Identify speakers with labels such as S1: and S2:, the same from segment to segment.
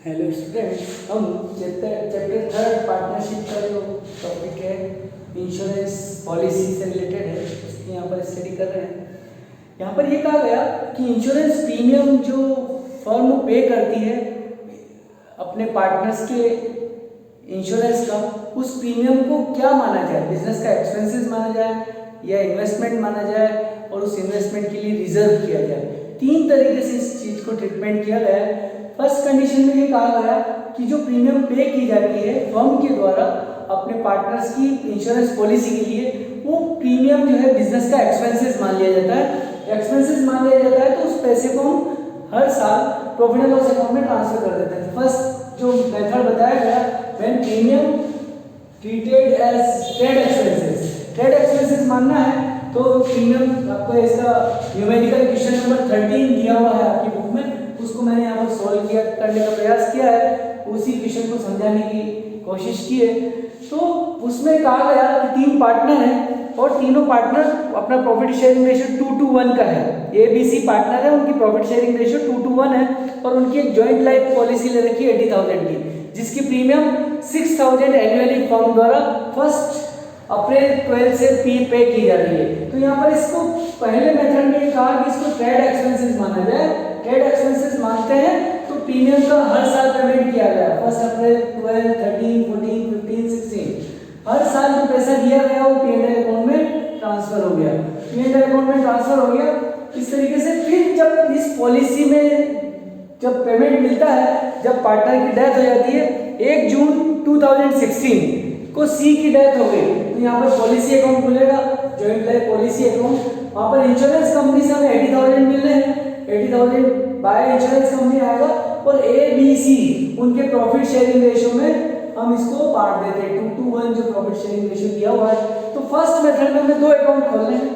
S1: Hello students, हम chapter third partnership का जो टॉपिक है इंश्योरेंस पॉलिसी से रिलेटेड है उसकी यहाँ पर स्टडी कर रहे हैं। यहाँ पर ये कहा गया कि इंश्योरेंस प्रीमियम जो फर्म पे करती है अपने पार्टनर्स के इंश्योरेंस का, उस प्रीमियम को क्या माना जाए, बिजनेस का एक्सपेंसेस माना जाए या इन्वेस्टमेंट माना जाए और उस इन्वेस्टमेंट के लिए रिजर्व किया जाए। तीन तरीके से इस चीज़ को ट्रीटमेंट किया गया है। फर्स्ट कंडीशन में ये कहा गया कि जो प्रीमियम पे की जाती है फर्म के द्वारा अपने पार्टनर्स की इंश्योरेंस पॉलिसी के लिए, वो प्रीमियम जो है बिजनेस का एक्सपेंसेस मान लिया जाता है। एक्सपेंसेस मान लिया जाता है तो उस पैसे को हम हर साल प्रॉफिट एंड लॉस अकाउंट में ट्रांसफर कर देते हैं। फर्स्ट जो मेथड बताया गया, when premium treated as trade expenses, trade expenses मानना है तो प्रीमियम आपको इसका न्यूमेरिकल क्वेश्चन नंबर 13 दिया हुआ है आपकी बुक में, उसको मैंने यहाँ पर सॉल्व किया करने का प्रयास किया है, उसी क्वेश्चन को समझाने की कोशिश की है। तो उसमें कहा गया कि तीन पार्टनर हैं और तीनों पार्टनर अपना प्रॉफिट शेयरिंग रेशियो 2:1 का है। ABC पार्टनर है, उनकी प्रॉफिट शेयरिंग रेशियो 2:1 है और उनकी एक जॉइंट लाइफ पॉलिसी ले रखी है 80,000 की, जिसकी प्रीमियम 6,000 एनुअली फर्म द्वारा 1 अप्रैल 12 से पे की जा रही है। तो यहाँ पर इसको पहले मेथड में कहा कि इसको ट्रेड एक्सपेंसेस माना जाए। ट्रेड एक्सपेंसेस मानते हैं तो प्रीमियम का हर साल पेमेंट किया गया, 1 अप्रैल 12, 13, 14, 15, 16 हर साल जो पैसा दिया गया वो P&L अकाउंट में ट्रांसफर हो गया, P&L अकाउंट में ट्रांसफर हो गया। इस तरीके से फिर जब इस पॉलिसी में जब पेमेंट मिलता है, जब पार्टनर की डेथ हो जाती है 1 जून 2016 को सी की डेथ हो गई, तो यहाँ पर पॉलिसी अकाउंट खुलेगा, जॉइंट लाइफ पॉलिसी अकाउंट। वहाँ पर इंश्योरेंस कंपनी से हमें 80,000 मिल रहे हैं, 80,000 बाय इंश्योरेंस कंपनी आएगा और ABC उनके प्रॉफिट शेयरिंग रेशियो में हम इसको बांट देते हैं 2:1 जो प्रॉफिट शेयरिंग रेशियो दिया हुआ है। तो फर्स्ट मेथड में हमें 2 अकाउंट खोलने हैं,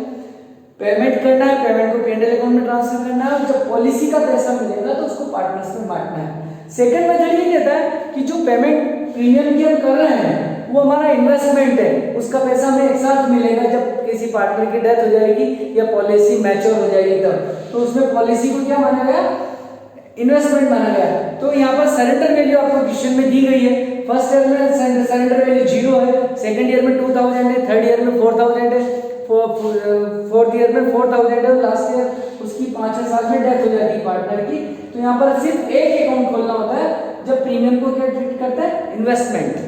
S1: पेमेंट करना है, पेमेंट को P&L अकाउंट में ट्रांसफर करना है और जब पॉलिसी का पैसा मिलेगा तो उसको पार्टनर्स में बांटना है। सेकंड मेथड ये कहता है कि जो पेमेंट प्रीमियम की हम कर रहे हैं वो हमारा इन्वेस्टमेंट है, उसका पैसा हमें एक साथ मिलेगा जब किसी पार्टनर की डेथ हो जाएगी या पॉलिसी मैच्योर हो जाएगी तब, तो उसमें पॉलिसी को क्या माना गया, इन्वेस्टमेंट माना गया। तो यहाँ पर सरेंडर वैल्यू आपको क्वेश्चन में दी गई है। फर्स्ट ईयर में सरेंडर वैल्यू 0 है, सेकंड ईयर में 2,000 है, थर्ड ईयर में 4,000 है, फोर्थ ईयर में 4,000 है और लास्ट ईयर उसकी 5 साल में डेथ हो जाती है पार्टनर की। तो यहाँ पर सिर्फ एक अकाउंट खोलना होता है जब प्रीमियम को क्या ट्रीट करता है, इन्वेस्टमेंट।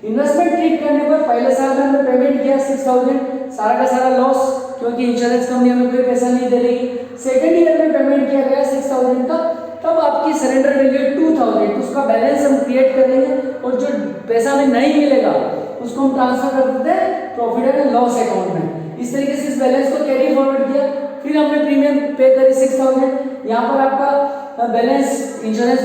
S1: इन्वेस्टमेंट ट्रीट करने पर पहले साल में हमने पेमेंट किया 6,000, सारा का सारा लॉस क्योंकि इंश्योरेंस कंपनी हमें कोई पैसा नहीं दे रही। सेकंड ईयर में पेमेंट किया गया 6,000 का, तब आपकी सरेंडर वैल्यू 2,000, तो उसका बैलेंस हम क्रिएट करेंगे और जो पैसा हमें नहीं मिलेगा उसको हम ट्रांसफर कर देते हैं प्रॉफिट एंड लॉस अकाउंट में। इस तरीके से इस बैलेंस को कैरी फॉरवर्ड किया, फिर हमने प्रीमियम पे करी 6,000। यहाँ पर आपका बैलेंस इंश्योरेंस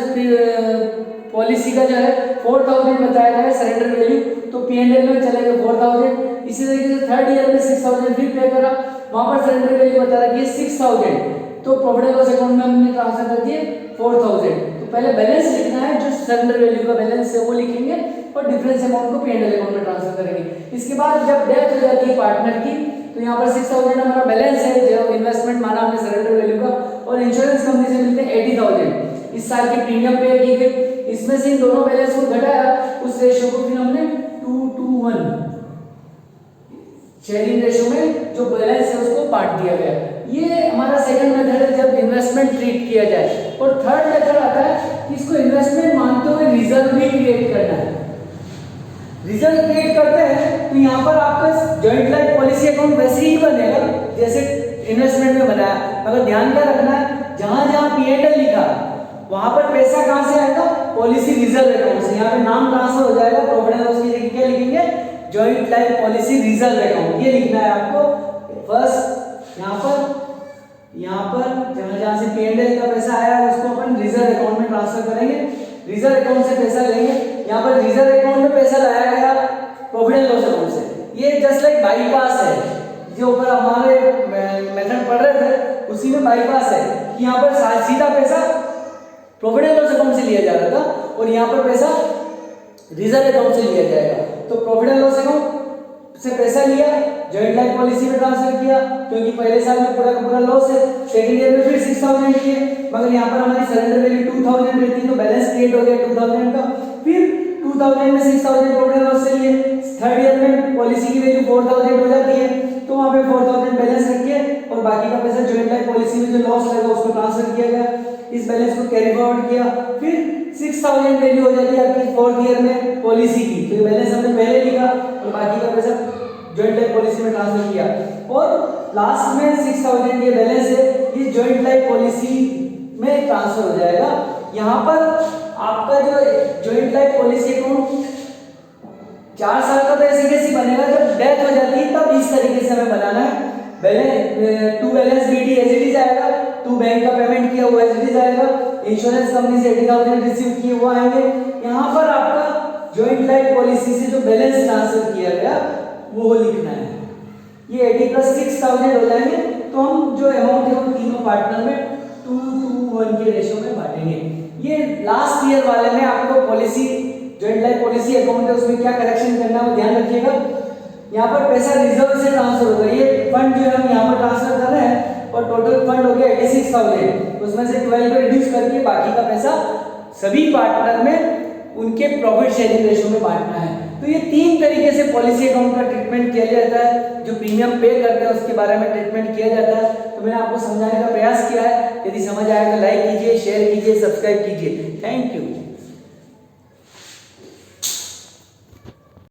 S1: पॉलिसी का जो है 4,000 बताया गया है सरेंडर वैल्यू, तो P&L में चलेगा 4,000। इसी तरीके से थर्ड ईयर में 6,000 फिर पे करा, वहां पर सरेंडर वैल्यू बता रहा है 6,000, तो प्रॉफिट एंड लॉस अकाउंट में हमने ट्रांसफर कर दिए 4,000। तो पहले बैलेंस लिखना है, जो सरेंडर वैल्यू का बैलेंस है वो लिखेंगे और डिफरेंस अमाउंट को P&L अकाउंट में ट्रांसफर करेंगे। इसके बाद जब डेथ हो जाती है पार्टनर की, तो यहाँ पर 6,000 हमारा बैलेंस है जो इन्वेस्टमेंट माना हमने सरेंडर वैल्यू का, और इंश्योरेंस कंपनी से मिलते हैं 80,000। इस साल की प्रीमियम पे की गई, इसमें से इन दोनों बैलेंस को घटाया, उस रेशियो को फिर हमने 2:1 शेयरिंग रेशियो में जो बैलेंस है उसको बांट दिया गया। ये हमारा सेकंड मेथड है जब इन्वेस्टमेंट ट्रीट किया जाए। और थर्ड मेथड आता है कि इसको इन्वेस्टमेंट मानते हुए रिजर्व भी क्रिएट करना है। रिजर्व क्रिएट करते हैं तो यहाँ पर आपका जॉइंट लाइफ पॉलिसी अकाउंट वैसे ही बनेगा जैसे इन्वेस्टमेंट में बनाया, मगर ध्यान क्या रखना है, जहां जहां P&L लिखा वहां पर पैसा कहां से आएगा, पॉलिसी रिजर्व अकाउंट से। यहाँ पे नाम ट्रांसफर हो जाएगा, प्रॉफिट एंड लॉस की जगह क्या लिखेंगे, joint life policy reserve account, ये लिखना है आपको। फर्स्ट यहाँ पर जहां जहां से P&L का पैसा आया उसको अपन रिजर्व अकाउंट में ट्रांसफर करेंगे, रिजर्व अकाउंट से पैसा लेंगे। यहाँ पर रिजर्व अकाउंट में पैसा लाया गया प्रॉफिट एंड लॉस अकाउंट से, ये जस्ट लाइक बाईपास है, जो ऊपर हमारे मेथड पढ़ रहे थे उसी में बाईपास है कि यहाँ पर सीधा पैसा प्रॉफिट एंड लॉस अकाउंट से लिया जा रहा था और यहाँ पर पैसा रिजर्व अकाउंट से लिया जाएगा। तो प्रॉफिट एंड लॉस अकाउंट से पैसा लिया, जॉइंट लाइफ पॉलिसी में ट्रांसफर किया, क्योंकि पहले साल में पूरा का पूरा लॉस है, सेकंड ईयर में फिर 6000 किए, मगर यहाँ पर हमारी सरेंडर वैल्यू 2000 रहती है, तो बैलेंस क्रिएट हो गया 2000 का, फिर 2000 में 6000 टोटल लॉस से लिए, थर्ड ईयर में पॉलिसी की वैल्यू 4000 हो जाती है, तो वहाँ पे 4000 बैलेंस रखिए और बाकी का पैसा जॉइंट लाइफ पॉलिसी में जो लॉस लगा उसको ट्रांसफर किया गया, इस बैलेंस को कैरी फॉरवर्ड किया, फिर 6000 वैल्यू हो जाती है आपकी फोर्थ ईयर में पॉलिसी की, तो ये बैलेंस हमने पहले लिखा और बाकी का पैसा जॉइंट लाइफ पॉलिसी में ट्रांसफर किया, और लास्ट में 6000 ये बैलेंस है, ये जॉइंट लाइफ पॉलिसी में ट्रांसफर हो जाएगा। यहाँ पर आपका जो जॉइंट लाइफ पॉलिसी अकाउंट 4 साल का तो ऐसे कैसे बनेगा, जब डेथ हो जाती है तब इस तरीके से हमें बनाना है। Balance to balance BT as it is आएगा, टू बैंक का पेमेंट किया वो एज इट इज आएगा, इंश्योरेंस कंपनी से 80,000 रिसीव किए वो आएंगे। यहाँ पर आपका जॉइंट लाइफ पॉलिसी से जो बैलेंस ट्रांसफर किया गया वो लिखना है, ये 80 प्लस 6000 हो जाएंगे, तो हम जो अमाउंट है वो तीनों पार्टनर में 2:1 के रेशियो में बांटेंगे। ये लास्ट ईयर वाले में आपको policy joint life policy account है उसमें क्या करेक्शन करना है वो ध्यान रखिएगा। यहाँ पर पैसा रिजर्व से ट्रांसफर होगा, ये फंड जो है हम यहाँ पर ट्रांसफर कर रहे हैं और टोटल फंड हो गया 86,000, उसमें से 12 को रिड्यूस करके बाकी का पैसा सभी पार्टनर में उनके प्रॉफिट शेयरिंग रेशियो में बांटना है। तो ये 3 तरीके से पॉलिसी अकाउंट का ट्रीटमेंट किया जाता है, जो प्रीमियम पे करते हैं उसके बारे में ट्रीटमेंट किया जाता है। तो मैंने आपको समझाने का प्रयास किया है, यदि समझ आया तो लाइक कीजिए, शेयर कीजिए, सब्सक्राइब कीजिए। Thank you.